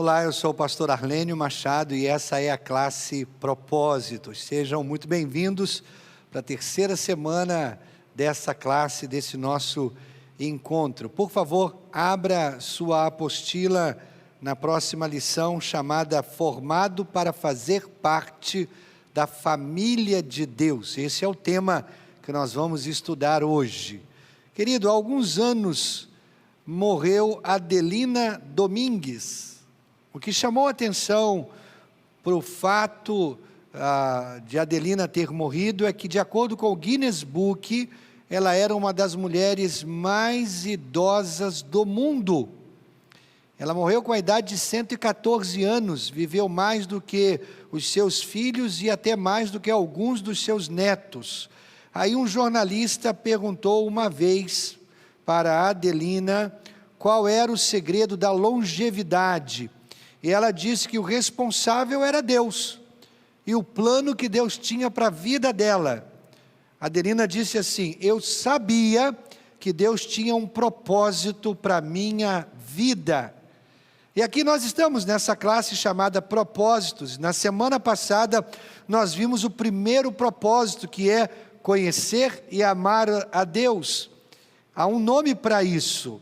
Olá, eu sou o pastor Arlênio Machado e essa é a classe Propósitos. Sejam muito bem-vindos para a terceira semana dessa classe, desse nosso encontro. Por favor, abra sua apostila na próxima lição chamada Formado para Fazer Parte da Família de Deus. Esse é o tema que nós vamos estudar hoje. Querido, há alguns anos morreu Adelina Domingues. O que chamou a atenção para o fato de Adelina ter morrido é que, de acordo com o Guinness Book, ela era uma das mulheres mais idosas do mundo. Ela morreu com a idade de 114 anos, viveu mais do que os seus filhos e até mais do que alguns dos seus netos. Aí um jornalista perguntou uma vez para Adelina qual era o segredo da longevidade. E ela disse que o responsável era Deus, e o plano que Deus tinha para a vida dela. Adelina disse assim: eu sabia que Deus tinha um propósito para a minha vida. E aqui nós estamos nessa classe chamada Propósitos. Na semana passada nós vimos o primeiro propósito, que é conhecer e amar a Deus. Há um nome para isso: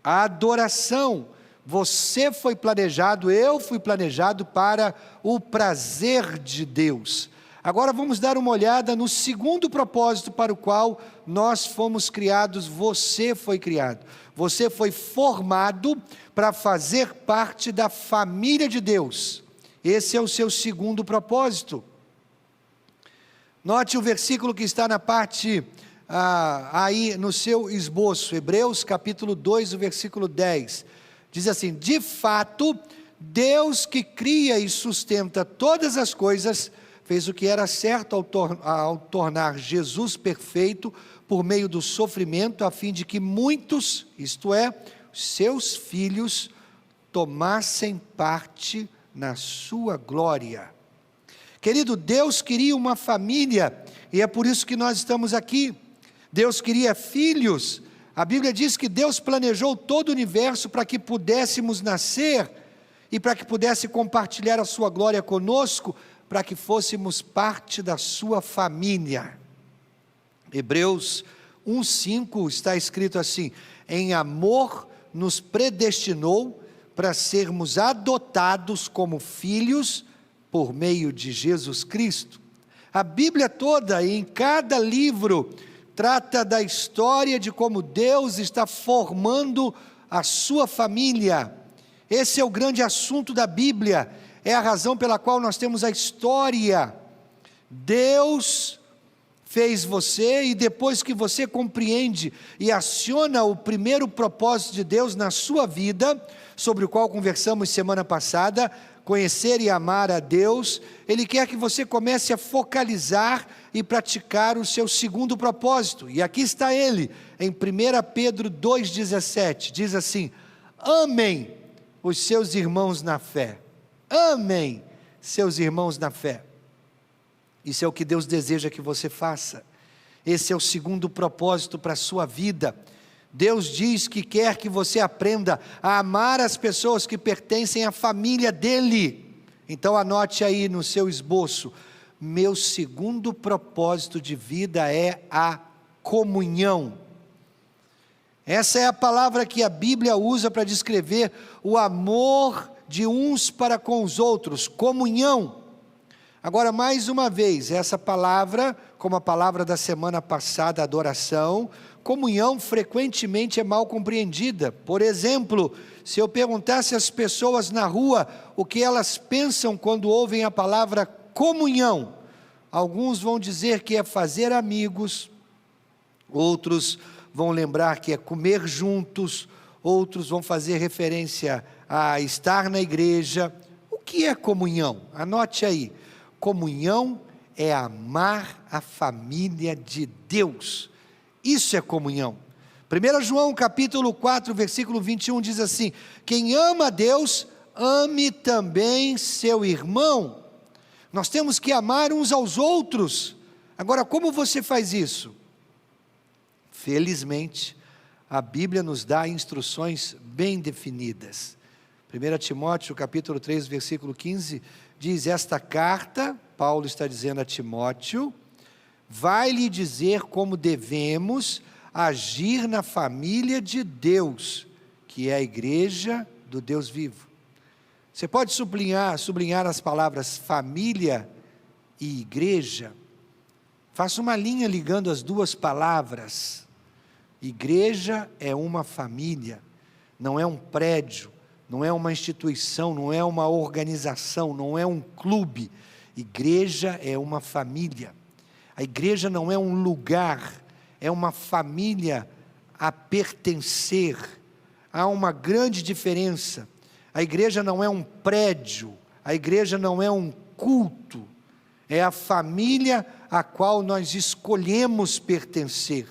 a adoração. Você foi planejado, eu fui planejado para o prazer de Deus. Agora vamos dar uma olhada no segundo propósito para o qual nós fomos criados. Você foi criado, você foi formado para fazer parte da família de Deus. Esse é o seu segundo propósito. Note o versículo que está na parte aí no seu esboço, Hebreus capítulo 2, o versículo 10. Diz assim: de fato, Deus que cria e sustenta todas as coisas, fez o que era certo ao tornar Jesus perfeito por meio do sofrimento, a fim de que muitos, isto é, seus filhos, tomassem parte na sua glória. Querido, Deus queria uma família, e é por isso que nós estamos aqui. Deus queria filhos. A Bíblia diz que Deus planejou todo o universo para que pudéssemos nascer e para que pudesse compartilhar a sua glória conosco, para que fôssemos parte da sua família. Hebreus 1:5 está escrito assim: em amor nos predestinou para sermos adotados como filhos por meio de Jesus Cristo. A Bíblia toda, em cada livro, trata da história de como Deus está formando a sua família. Esse é o grande assunto da Bíblia, é a razão pela qual nós temos a história. Deus fez você, e depois que você compreende e aciona o primeiro propósito de Deus na sua vida, sobre o qual conversamos semana passada, conhecer e amar a Deus, Ele quer que você comece a focalizar e praticar o seu segundo propósito. E aqui está ele, em 1 Pedro 2,17, diz assim: amem os seus irmãos na fé. Amem seus irmãos na fé. Isso é o que Deus deseja que você faça. Esse é o segundo propósito para a sua vida. Deus diz que quer que você aprenda a amar as pessoas que pertencem à família dEle. Então anote aí no seu esboço: meu segundo propósito de vida é a comunhão. Essa é a palavra que a Bíblia usa para descrever o amor de uns para com os outros, comunhão. Agora, mais uma vez, essa palavra, como a palavra da semana passada, adoração, comunhão frequentemente é mal compreendida. Por exemplo, se eu perguntasse às pessoas na rua o que elas pensam quando ouvem a palavra comunhão, alguns vão dizer que é fazer amigos, outros vão lembrar que é comer juntos, outros vão fazer referência a estar na igreja. O que é comunhão? Anote aí: comunhão é amar a família de Deus. Isso é comunhão. 1 João capítulo 4, versículo 21 diz assim: quem ama a Deus, ame também seu irmão. Nós temos que amar uns aos outros. Agora, como você faz isso? Felizmente, a Bíblia nos dá instruções bem definidas. 1 Timóteo capítulo 3, versículo 15, diz: esta carta, Paulo está dizendo a Timóteo, vai lhe dizer como devemos agir na família de Deus, que é a igreja do Deus vivo. Você pode sublinhar as palavras família e igreja. Faça uma linha ligando as duas palavras. Igreja é uma família, não é um prédio, não é uma instituição, não é uma organização, não é um clube. Igreja é uma família. A igreja não é um lugar, é uma família a pertencer. Há uma grande diferença. A igreja não é um prédio, a igreja não é um culto, é a família a qual nós escolhemos pertencer.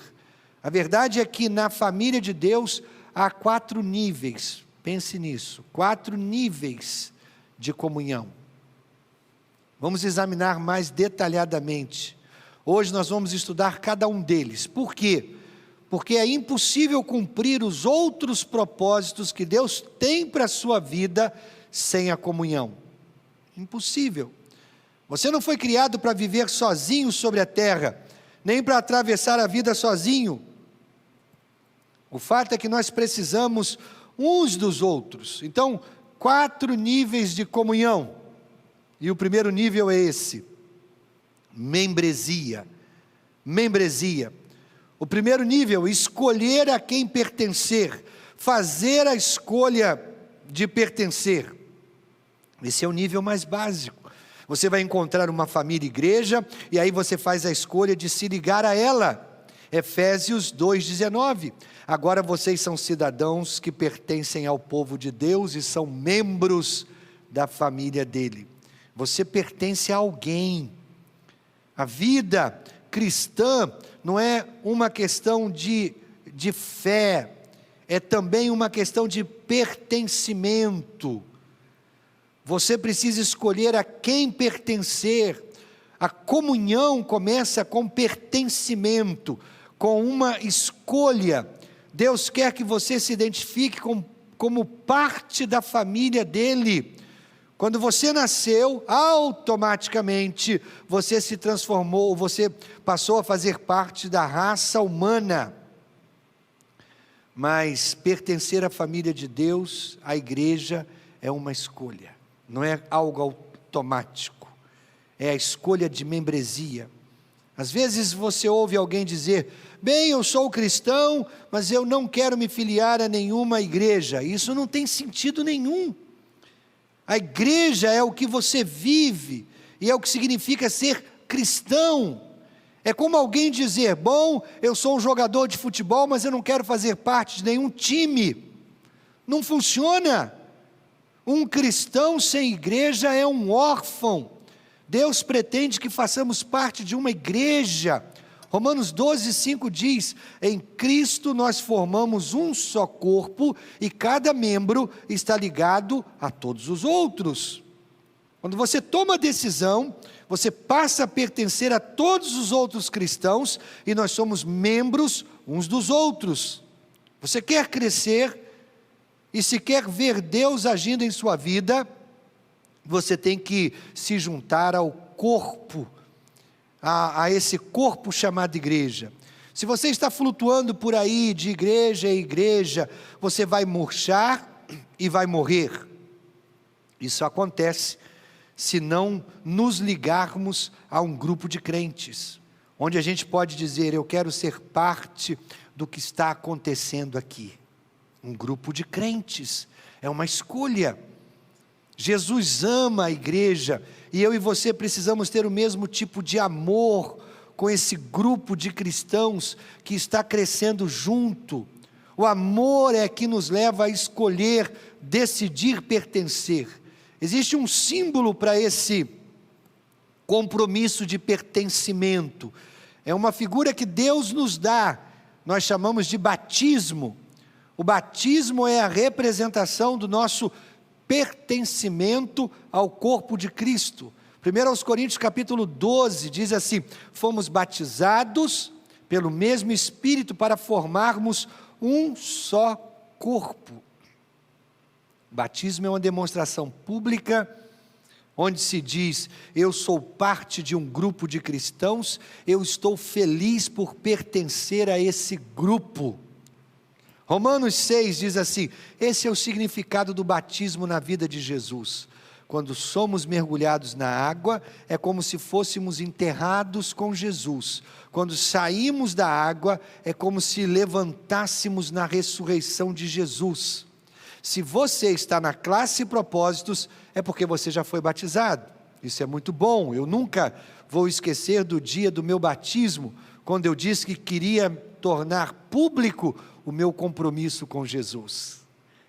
A verdade é que na família de Deus há 4 níveis, pense nisso, 4 níveis de comunhão. Vamos examinar mais detalhadamente. Hoje nós vamos estudar cada um deles. Por quê? Porque é impossível cumprir os outros propósitos que Deus tem para a sua vida sem a comunhão. Impossível. Você não foi criado para viver sozinho sobre a terra, nem para atravessar a vida sozinho. O fato é que nós precisamos uns dos outros. Então, 4 níveis de comunhão. E o primeiro nível é esse: membresia. Membresia. O primeiro nível, escolher a quem pertencer, fazer a escolha de pertencer. Esse é o nível mais básico. Você vai encontrar uma família igreja, e aí você faz a escolha de se ligar a ela. Efésios 2,19. Agora vocês são cidadãos que pertencem ao povo de Deus e são membros da família dele. Você pertence a alguém. A vida cristã não é uma questão de fé, é também uma questão de pertencimento. Você precisa escolher a quem pertencer. A comunhão começa com pertencimento, com uma escolha. Deus quer que você se identifique como parte da família dele. Quando você nasceu, automaticamente você se transformou, você passou a fazer parte da raça humana. Mas pertencer à família de Deus, à igreja, é uma escolha, não é algo automático, é a escolha de membresia. Às vezes você ouve alguém dizer: bem, eu sou cristão, mas eu não quero me filiar a nenhuma igreja. Isso não tem sentido nenhum. A igreja é o que você vive, e é o que significa ser cristão. É como alguém dizer: bom, eu sou um jogador de futebol, mas eu não quero fazer parte de nenhum time. Não funciona. Um cristão sem igreja é um órfão. Deus pretende que façamos parte de uma igreja. Romanos 12:5 diz: em Cristo nós formamos um só corpo, e cada membro está ligado a todos os outros. Quando você toma a decisão, você passa a pertencer a todos os outros cristãos, e nós somos membros uns dos outros. Você quer crescer, e se quer ver Deus agindo em sua vida, você tem que se juntar ao corpo, a esse corpo chamado igreja. Se você está flutuando por aí de igreja em igreja, você vai murchar e vai morrer. Isso acontece se não nos ligarmos a um grupo de crentes, onde a gente pode dizer: eu quero ser parte do que está acontecendo aqui. Um grupo de crentes, é uma escolha. Jesus ama a igreja, e eu e você precisamos ter o mesmo tipo de amor com esse grupo de cristãos que está crescendo junto. O amor é que nos leva a escolher, decidir pertencer. Existe um símbolo para esse compromisso de pertencimento. É uma figura que Deus nos dá, nós chamamos de batismo. O batismo é a representação do nosso pertencimento ao corpo de Cristo. 1 Coríntios capítulo 12 diz assim: fomos batizados pelo mesmo Espírito para formarmos um só corpo. Batismo é uma demonstração pública, onde se diz: eu sou parte de um grupo de cristãos, eu estou feliz por pertencer a esse grupo. Romanos 6 diz assim: esse é o significado do batismo na vida de Jesus. Quando somos mergulhados na água, é como se fôssemos enterrados com Jesus. Quando saímos da água, é como se levantássemos na ressurreição de Jesus. Se você está na classe propósitos, é porque você já foi batizado. Isso é muito bom. Eu nunca vou esquecer do dia do meu batismo, quando eu disse que queria tornar público o meu compromisso com Jesus.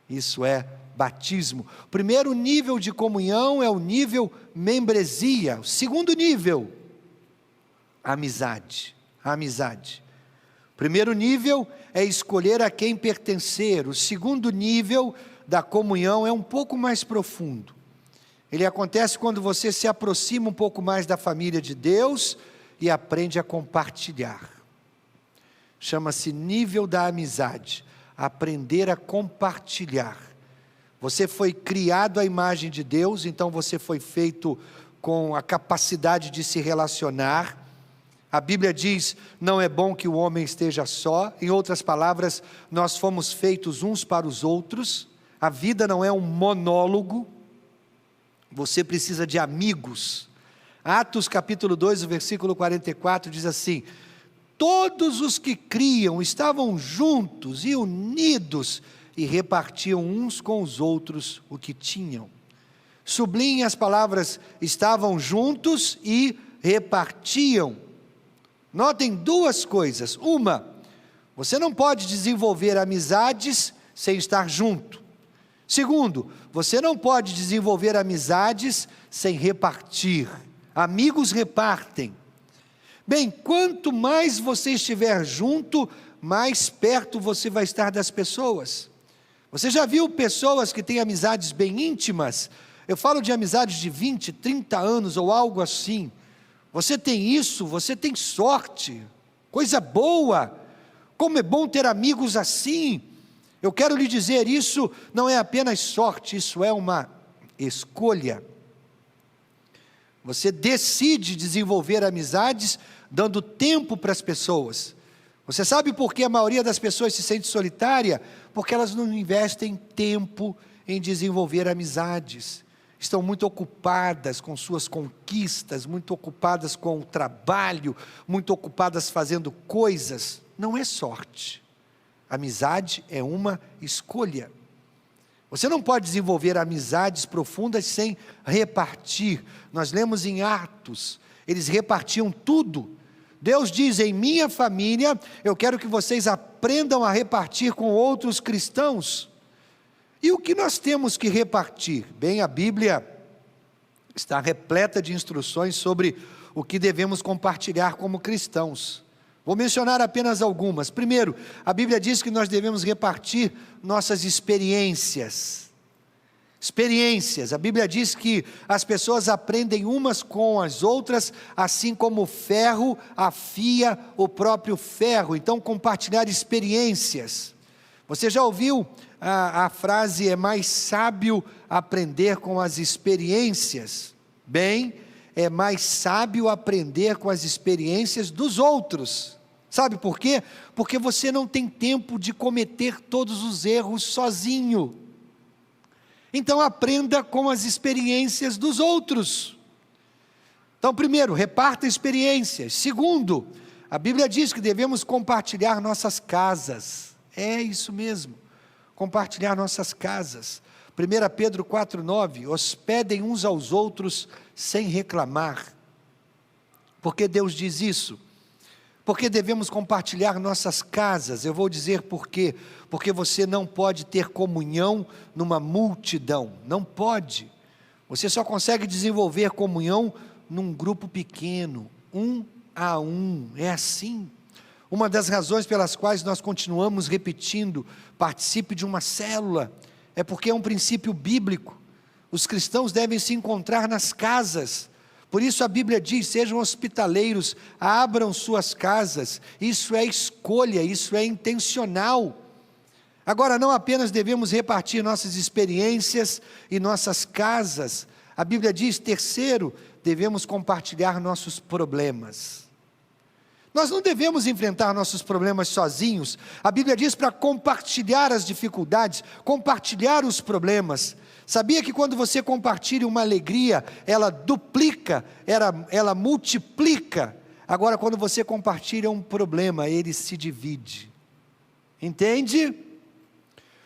Isso é batismo. O primeiro nível de comunhão é o nível membresia. O segundo nível, amizade. Amizade. O primeiro nível é escolher a quem pertencer. O segundo nível da comunhão é um pouco mais profundo. Ele acontece quando você se aproxima um pouco mais da família de Deus e aprende a compartilhar. Chama-se nível da amizade. Aprender a compartilhar. Você foi criado à imagem de Deus, então você foi feito com a capacidade de se relacionar. A Bíblia diz: não é bom que o homem esteja só. Em outras palavras, nós fomos feitos uns para os outros. A vida não é um monólogo. Você precisa de amigos. Atos capítulo 2, o versículo 44 diz assim: todos os que criam estavam juntos e unidos e repartiam uns com os outros o que tinham. Sublinhe as palavras: estavam juntos e repartiam. Notem duas coisas. Uma, você não pode desenvolver amizades sem estar junto. Segundo, você não pode desenvolver amizades sem repartir. Amigos repartem. Bem, quanto mais você estiver junto, mais perto você vai estar das pessoas. Você já viu pessoas que têm amizades bem íntimas? Eu falo de amizades de 20, 30 anos ou algo assim. Você tem isso, você tem sorte, coisa boa. Como é bom ter amigos assim. Eu quero lhe dizer, isso não é apenas sorte, isso é uma escolha. Você decide desenvolver amizades dando tempo para as pessoas. Você sabe por que a maioria das pessoas se sente solitária? Porque elas não investem tempo em desenvolver amizades. Estão muito ocupadas com suas conquistas, muito ocupadas com o trabalho, muito ocupadas fazendo coisas. Não é sorte. Amizade é uma escolha. Você não pode desenvolver amizades profundas sem repartir. Nós lemos em Atos, eles repartiam tudo. Deus diz: em minha família, eu quero que vocês aprendam a repartir com outros cristãos. E o que nós temos que repartir? Bem, a Bíblia está repleta de instruções sobre o que devemos compartilhar como cristãos. Vou mencionar apenas algumas. Primeiro, a Bíblia diz que nós devemos repartir nossas experiências. Experiências. A Bíblia diz que as pessoas aprendem umas com as outras, assim como o ferro afia o próprio ferro. Então, compartilhar experiências. Você já ouviu a frase: é mais sábio aprender com as experiências? Bem, é mais sábio aprender com as experiências dos outros. Sabe por quê? Porque você não tem tempo de cometer todos os erros sozinho. Então aprenda com as experiências dos outros. Então, primeiro, reparta experiências. Segundo, a Bíblia diz que devemos compartilhar nossas casas. É isso mesmo, compartilhar nossas casas. 1 Pedro 4,9, hospedem uns aos outros sem reclamar. Por que Deus diz isso? Porque devemos compartilhar nossas casas. Eu vou dizer por quê. Porque você não pode ter comunhão numa multidão. Não pode. Você só consegue desenvolver comunhão num grupo pequeno, um a um. É assim. Uma das razões pelas quais nós continuamos repetindo: participe de uma célula, é porque é um princípio bíblico. Os cristãos devem se encontrar nas casas. Por isso a Bíblia diz: sejam hospitaleiros, abram suas casas. Isso é escolha, isso é intencional. Agora, não apenas devemos repartir nossas experiências e nossas casas. A Bíblia diz, terceiro, devemos compartilhar nossos problemas. Nós não devemos enfrentar nossos problemas sozinhos. A Bíblia diz para compartilhar as dificuldades, compartilhar os problemas. Sabia que quando você compartilha uma alegria, ela duplica, ela multiplica. Agora, quando você compartilha um problema, ele se divide. Entende?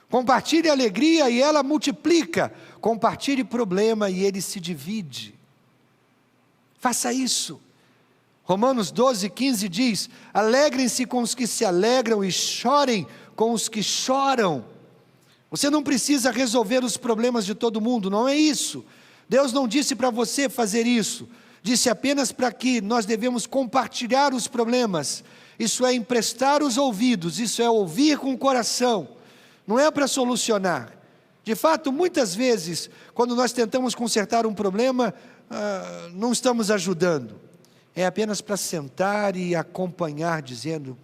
Compartilhe alegria e ela multiplica. Compartilhe problema e ele se divide. Faça isso. Romanos 12:15 diz, alegrem-se com os que se alegram e chorem com os que choram. Você não precisa resolver os problemas de todo mundo, não é isso. Deus não disse para você fazer isso. Disse apenas para que nós devemos compartilhar os problemas. Isso é emprestar os ouvidos, isso é ouvir com o coração. Não é para solucionar. De fato, muitas vezes, quando nós tentamos consertar um problema, não estamos ajudando. É apenas para sentar e acompanhar, dizendo,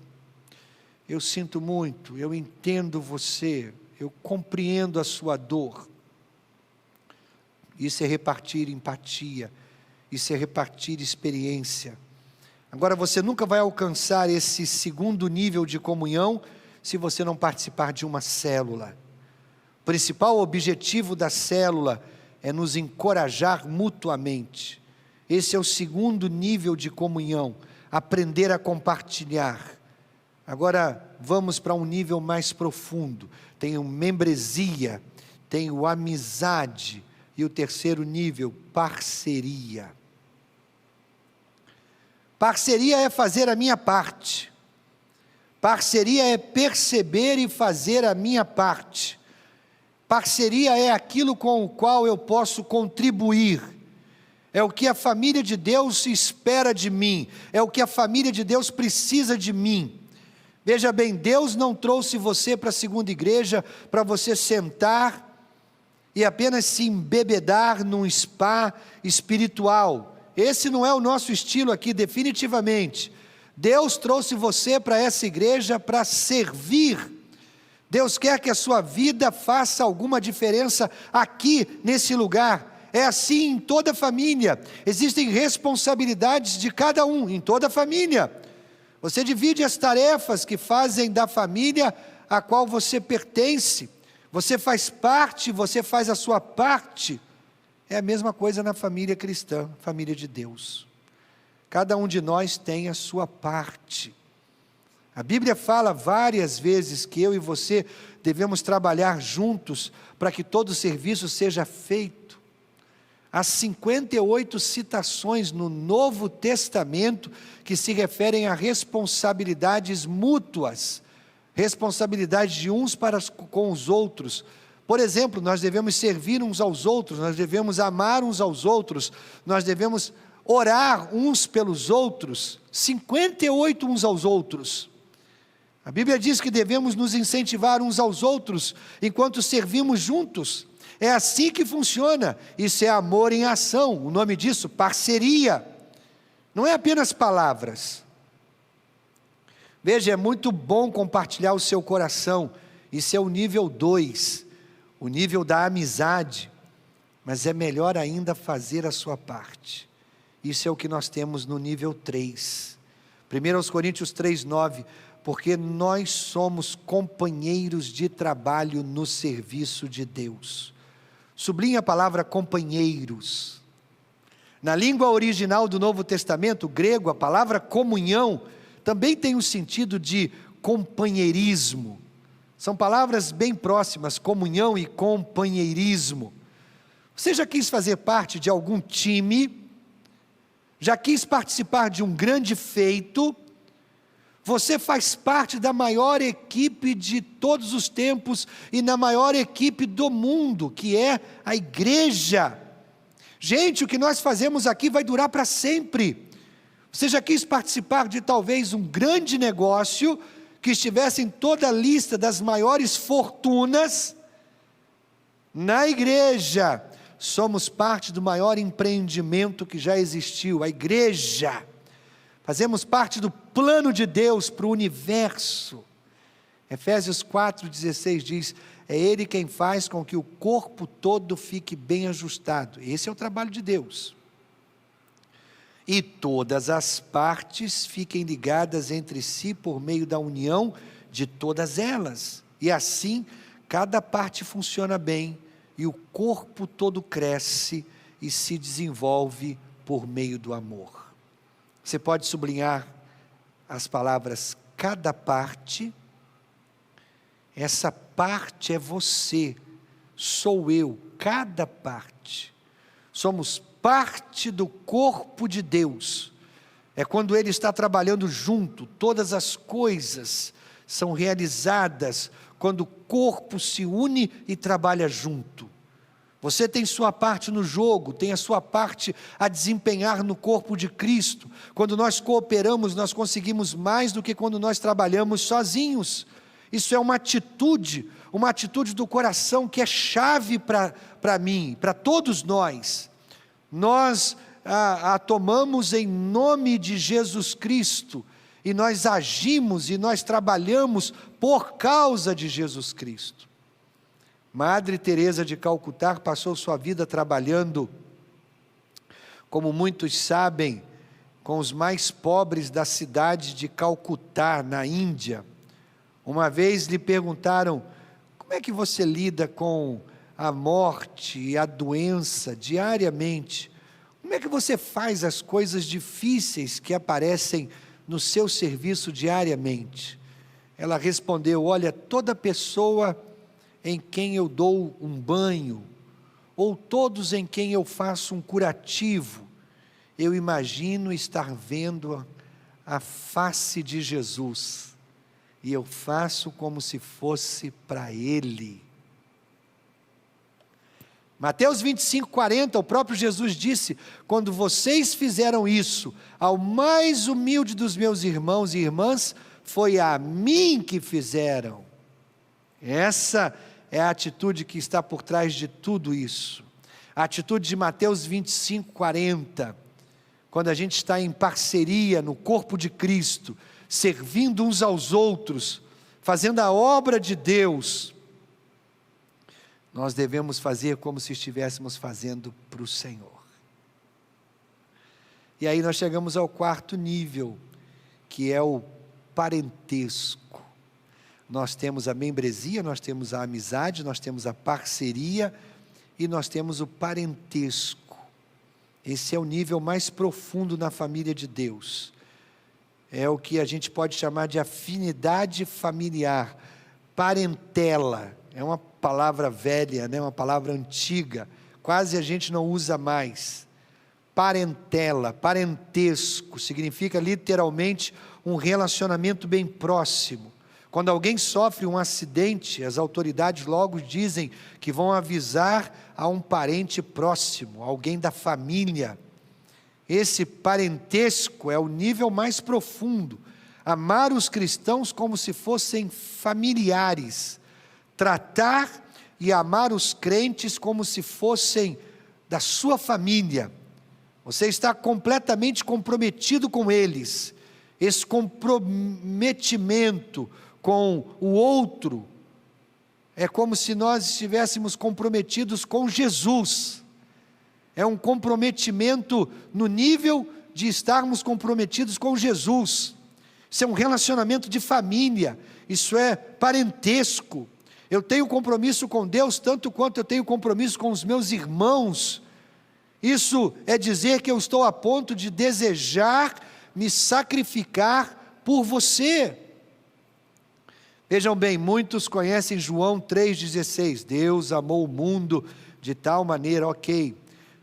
eu sinto muito, eu entendo você, eu compreendo a sua dor. Isso é repartir empatia, isso é repartir experiência. Agora, você nunca vai alcançar esse segundo nível de comunhão se você não participar de uma célula. O principal objetivo da célula é nos encorajar mutuamente. Esse é o segundo nível de comunhão, aprender a compartilhar. Agora, vamos para um nível mais profundo. Tem o membresia, tem o amizade, e o terceiro nível, parceria. Parceria é fazer a minha parte. Parceria é perceber e fazer a minha parte. Parceria é aquilo com o qual eu posso contribuir. É o que a família de Deus espera de mim. É o que a família de Deus precisa de mim. Veja bem, Deus não trouxe você para a segunda igreja para você sentar e apenas se embebedar num spa espiritual. Esse não é o nosso estilo aqui, definitivamente. Deus trouxe você para essa igreja para servir. Deus quer que a sua vida faça alguma diferença aqui, nesse lugar. É assim em toda família. Existem responsabilidades de cada um, em toda família. Você divide as tarefas que fazem da família a qual você pertence. Você faz parte, você faz a sua parte. É a mesma coisa na família cristã, família de Deus. Cada um de nós tem a sua parte. A Bíblia fala várias vezes que eu e você devemos trabalhar juntos para que todo o serviço seja feito. Há 58 citações no Novo Testamento que se referem a responsabilidades mútuas, responsabilidade de uns para com os outros. Por exemplo, nós devemos servir uns aos outros, nós devemos amar uns aos outros, nós devemos orar uns pelos outros, 58 uns aos outros. A Bíblia diz que devemos nos incentivar uns aos outros enquanto servimos juntos. É assim que funciona. Isso é amor em ação. O nome disso, parceria. Não é apenas palavras. Veja, é muito bom compartilhar o seu coração. Isso é o nível 2, o nível da amizade. Mas é melhor ainda fazer a sua parte. Isso é o que nós temos no nível 3. 1 Coríntios 3:9. Porque nós somos companheiros de trabalho no serviço de Deus. Sublinha a palavra companheiros. Na língua original do Novo Testamento, grego, a palavra comunhão também tem o sentido de companheirismo. São palavras bem próximas, comunhão e companheirismo. Você já quis fazer parte de algum time? Já quis participar de um grande feito? Você faz parte da maior equipe de todos os tempos e na maior equipe do mundo, que é a igreja. Gente, o que nós fazemos aqui vai durar para sempre. Você já quis participar de talvez um grande negócio que estivesse em toda a lista das maiores fortunas? Na igreja, somos parte do maior empreendimento que já existiu, a igreja. Fazemos parte do plano de Deus para o universo. Efésios 4,16 diz: é Ele quem faz com que o corpo todo fique bem ajustado. Esse é o trabalho de Deus. E todas as partes fiquem ligadas entre si por meio da união de todas elas. E assim, cada parte funciona bem e o corpo todo cresce e se desenvolve por meio do amor. Você pode sublinhar as palavras cada parte. Essa parte é você, sou eu, cada parte. Somos parte do corpo de Deus. É quando Ele está trabalhando junto, todas as coisas são realizadas quando o corpo se une e trabalha junto. Você tem sua parte no jogo, tem a sua parte a desempenhar no corpo de Cristo. Quando nós cooperamos, nós conseguimos mais do que quando nós trabalhamos sozinhos. Isso é uma atitude do coração que é chave para mim, para todos nós. Nós a tomamos em nome de Jesus Cristo, e nós agimos e nós trabalhamos por causa de Jesus Cristo. Madre Teresa de Calcutá passou sua vida trabalhando, como muitos sabem, com os mais pobres da cidade de Calcutá, na Índia. Uma vez lhe perguntaram: como é que você lida com a morte e a doença diariamente? Como é que você faz as coisas difíceis que aparecem no seu serviço diariamente? Ela respondeu: olha, toda pessoa em quem eu dou um banho, ou todos em quem eu faço um curativo, eu imagino estar vendo a face de Jesus, e eu faço como se fosse para Ele. Mateus 25:40, o próprio Jesus disse: quando vocês fizeram isso ao mais humilde dos meus irmãos e irmãs, foi a mim que fizeram. Essa é a atitude que está por trás de tudo isso. A atitude de Mateus 25:40, quando a gente está em parceria no corpo de Cristo, servindo uns aos outros, fazendo a obra de Deus, nós devemos fazer como se estivéssemos fazendo para o Senhor. E aí nós chegamos ao quarto nível, que é o parentesco. Nós temos a membresia, nós temos a amizade, nós temos a parceria e nós temos o parentesco. Esse é o nível mais profundo na família de Deus. É o que a gente pode chamar de afinidade familiar, parentela. É uma palavra velha, né? Uma palavra antiga, quase a gente não usa mais. Parentela, parentesco, significa literalmente um relacionamento bem próximo. Quando alguém sofre um acidente, as autoridades logo dizem que vão avisar a um parente próximo, alguém da família. Esse parentesco é o nível mais profundo. Amar os cristãos como se fossem familiares. Tratar e amar os crentes como se fossem da sua família. Você está completamente comprometido com eles. Esse comprometimento com o outro é como se nós estivéssemos comprometidos com Jesus. É um comprometimento no nível de estarmos comprometidos com Jesus. Isso é um relacionamento de família, isso é parentesco. Eu tenho compromisso com Deus tanto quanto eu tenho compromisso com os meus irmãos. Isso é dizer que eu estou a ponto de desejar me sacrificar por você. Vejam bem, muitos conhecem João 3,16, Deus amou o mundo de tal maneira, ok,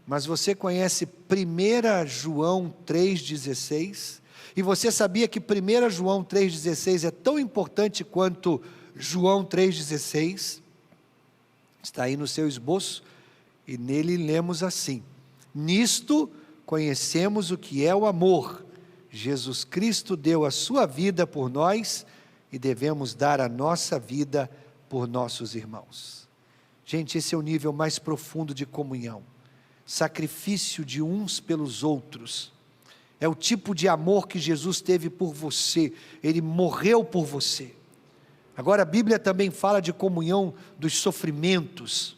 mas você conhece 1 João 3,16? E você sabia que 1 João 3,16 é tão importante quanto João 3,16? Está aí no seu esboço, e nele lemos assim: nisto conhecemos o que é o amor, Jesus Cristo deu a sua vida por nós, e devemos dar a nossa vida por nossos irmãos. Gente, esse é o nível mais profundo de comunhão, sacrifício de uns pelos outros. É o tipo de amor que Jesus teve por você, Ele morreu por você. Agora a Bíblia também fala de comunhão dos sofrimentos.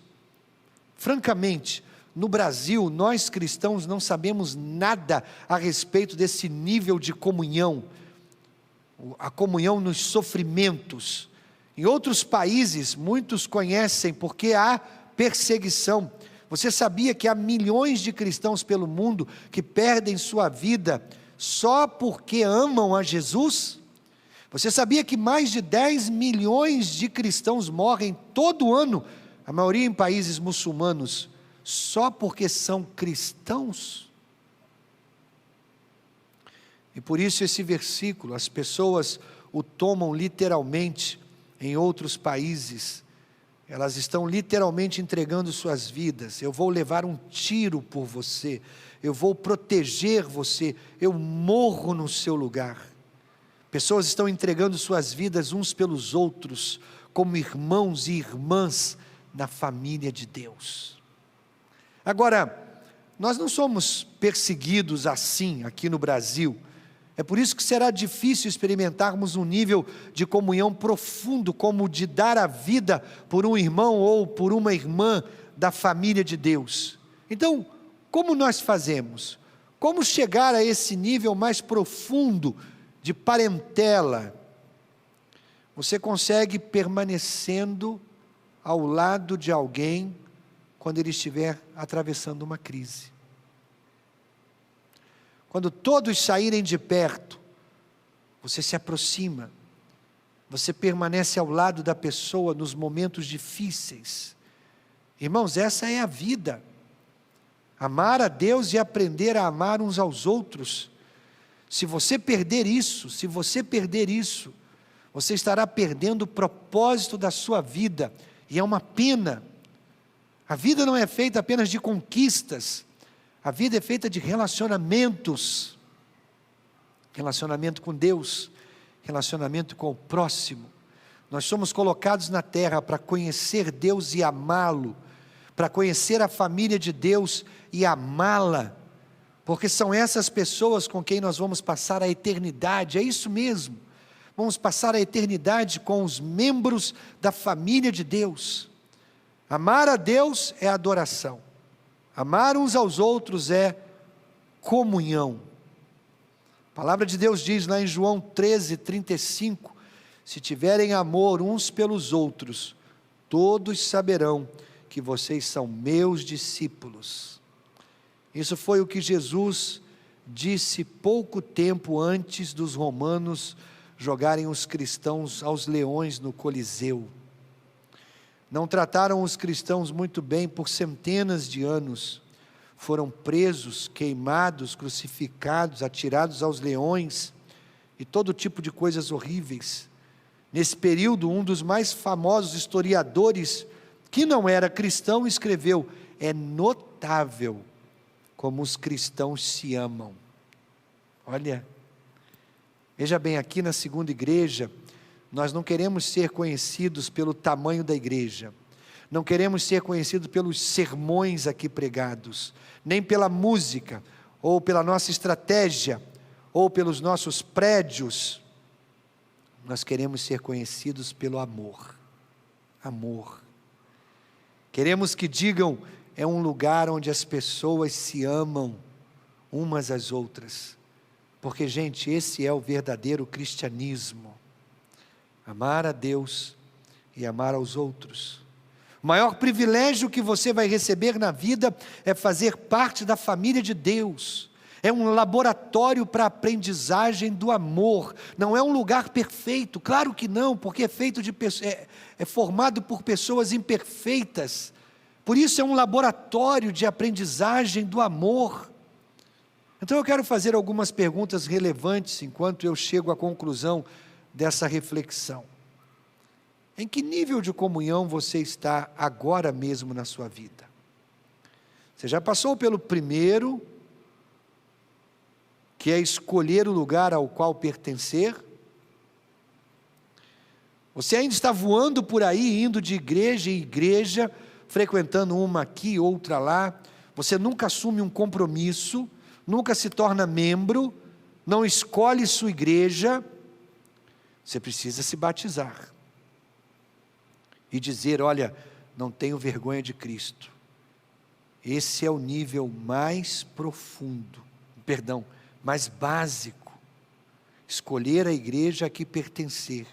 Francamente, no Brasil, nós cristãos não sabemos nada a respeito desse nível de comunhão, a comunhão nos sofrimentos. Em outros países, muitos conhecem porque há perseguição. Você sabia que há milhões de cristãos pelo mundo que perdem sua vida só porque amam a Jesus? Você sabia que mais de 10 milhões de cristãos morrem todo ano, a maioria em países muçulmanos, só porque são cristãos? E por isso esse versículo, as pessoas o tomam literalmente em outros países. Elas estão literalmente entregando suas vidas. Eu vou levar um tiro por você, eu vou proteger você, eu morro no seu lugar. Pessoas estão entregando suas vidas uns pelos outros, como irmãos e irmãs na família de Deus. Agora, nós não somos perseguidos assim aqui no Brasil. É por isso que será difícil experimentarmos um nível de comunhão profundo, como o de dar a vida por um irmão ou por uma irmã da família de Deus. Então, como nós fazemos? Como chegar a esse nível mais profundo de parentela? Você consegue permanecendo ao lado de alguém quando ele estiver atravessando uma crise. Quando todos saírem de perto, você se aproxima, você permanece ao lado da pessoa nos momentos difíceis. Irmãos, essa é a vida. Amar a Deus e aprender a amar uns aos outros. Se você perder isso, você estará perdendo o propósito da sua vida, e é uma pena. A vida não é feita apenas de conquistas, a vida é feita de relacionamentos, relacionamento com Deus, relacionamento com o próximo. Nós somos colocados na terra para conhecer Deus e amá-lo, para conhecer a família de Deus e amá-la, porque são essas pessoas com quem nós vamos passar a eternidade. É isso mesmo, vamos passar a eternidade com os membros da família de Deus. Amar a Deus é adoração, amar uns aos outros é comunhão. A palavra de Deus diz lá em João 13:35, se tiverem amor uns pelos outros, todos saberão que vocês são meus discípulos. Isso foi o que Jesus disse pouco tempo antes dos romanos jogarem os cristãos aos leões no Coliseu. Não trataram os cristãos muito bem por centenas de anos. Foram presos, queimados, crucificados, atirados aos leões e todo tipo de coisas horríveis. Nesse período, um dos mais famosos historiadores, que não era cristão, escreveu: é notável como os cristãos se amam. Olha, veja bem, aqui na segunda igreja, nós não queremos ser conhecidos pelo tamanho da igreja, não queremos ser conhecidos pelos sermões aqui pregados, nem pela música, ou pela nossa estratégia, ou pelos nossos prédios. Nós queremos ser conhecidos pelo amor. Amor. Queremos que digam: é um lugar onde as pessoas se amam umas às outras. Porque, gente, esse é o verdadeiro cristianismo. Amar a Deus e amar aos outros. O maior privilégio que você vai receber na vida é fazer parte da família de Deus. É um laboratório para a aprendizagem do amor. Não é um lugar perfeito, claro que não, porque é formado por pessoas imperfeitas. Por isso é um laboratório de aprendizagem do amor. Então eu quero fazer algumas perguntas relevantes enquanto eu chego à conclusão dessa reflexão. Em que nível de comunhão você está agora mesmo na sua vida? Você já passou pelo primeiro, que é escolher o lugar ao qual pertencer? Você ainda está voando por aí, indo de igreja em igreja, frequentando uma aqui, outra lá. Você nunca assume um compromisso, nunca se torna membro, não escolhe sua igreja. Você precisa se batizar. e dizer: olha, não tenho vergonha de Cristo. Esse é o nível mais profundo, mais básico. Escolher a igreja a que pertencer.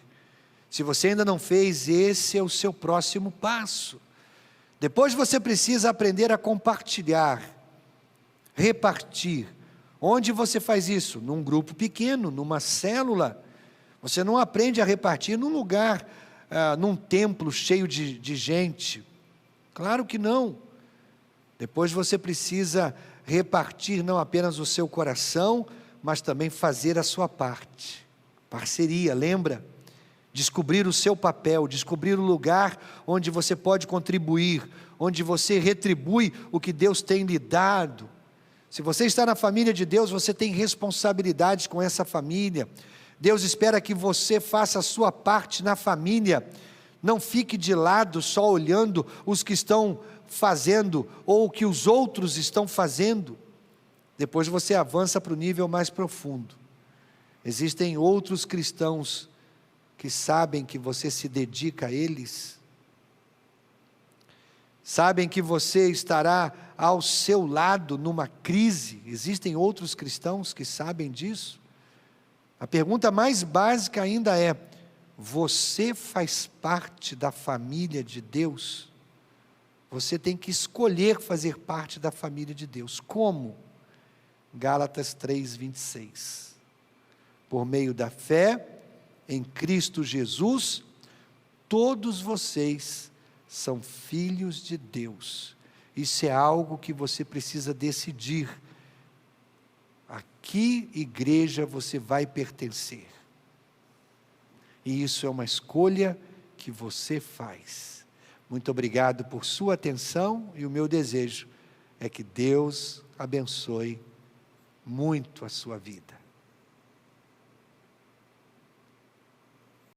Se você ainda não fez, esse é o seu próximo passo. Depois você precisa aprender a compartilhar, repartir. Onde você faz isso? Num grupo pequeno, numa célula. Você não aprende a repartir num lugar, num templo cheio de gente. Claro que não. Depois você precisa repartir não apenas o seu coração, mas também fazer a sua parte. Parceria, lembra? Descobrir o seu papel, descobrir o lugar onde você pode contribuir, onde você retribui o que Deus tem lhe dado. Se você está na família de Deus, você tem responsabilidades com essa família. Deus espera que você faça a sua parte na família. Não fique de lado só olhando os que estão fazendo ou o que os outros estão fazendo. Depois você avança para o nível mais profundo. Existem outros cristãos que sabem que você se dedica a eles, sabem que você estará ao seu lado numa crise. Existem outros cristãos que sabem disso. A pergunta mais básica ainda é: você faz parte da família de Deus? Você tem que escolher fazer parte da família de Deus. Como? Gálatas 3:26. Por meio da fé em Cristo Jesus, todos vocês são filhos de Deus. Isso é algo que você precisa decidir. A que igreja você vai pertencer? E isso é uma escolha que você faz. Muito obrigado por sua atenção, e o meu desejo é que Deus abençoe muito a sua vida.